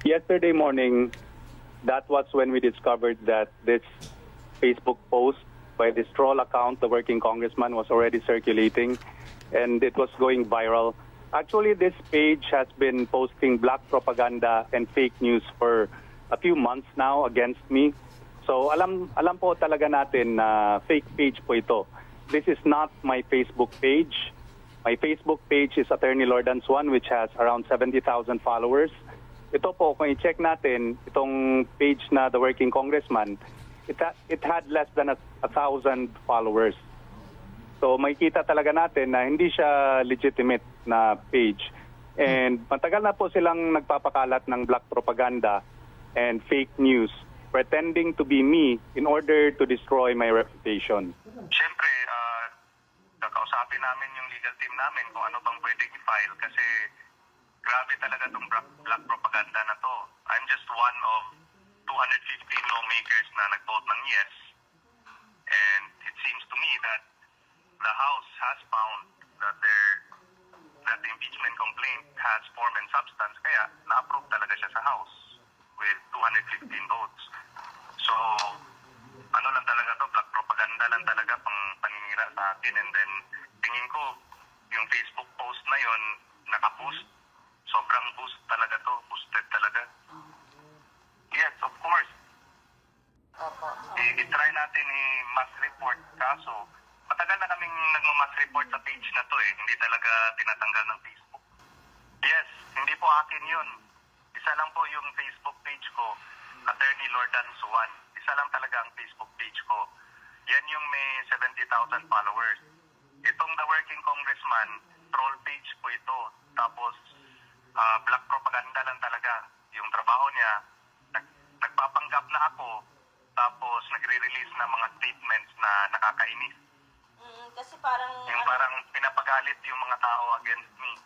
Yesterday morning, that was when we discovered that this Facebook post by this troll account, the working congressman, was already circulating and it was going viral. Actually, this page has been posting black propaganda and fake news for a few months now against me. So alam po talaga natin na fake page po ito. This is not my Facebook page. My Facebook page is Attorney Lordans One, which has around 70,000 followers. Ito po, kung i-check natin, itong page na The Working Congressman, it had less than 1,000 followers. So makikita talaga natin na hindi siya legitimate na page. And matagal na po silang nagpapakalat ng black propaganda and fake news, pretending to be me in order to destroy my reputation. Siyempre, kakausapin namin yung legal team namin kung ano bang pwedeng i-file kasi grabe talaga itong black propaganda na to. I'm just one of 215 lawmakers na nag-vote ng yes. And it seems to me that the House has found that the impeachment complaint has form and substance, kaya na-approve talaga siya sa House with 215 votes. So, ano lang talaga to, black propaganda lang talaga, pang paninira sa atin. And then, tingin ko, yung Facebook post na yon naka-boost. Sobrang boost talaga to, boosted talaga. Yes, of course. I-try natin i-mass report, kaso matagal na kaming nagma-mass report sa page na to eh. Hindi talaga tinatanggal ng Facebook. Yes, hindi po akin yun. Isa lang po yung Facebook page ko, Attorney Lordans One. Isa lang talaga ang Facebook page ko. Yan yung may 70,000 followers. Itong The Working Congressman, troll page po ito. Tapos, black propaganda lang talaga. Yung trabaho niya, nagpapanggap na ako, tapos nagre-release na mga statements na nakakainis. Kasi parang... Yung parang pinapagalit yung mga tao against me.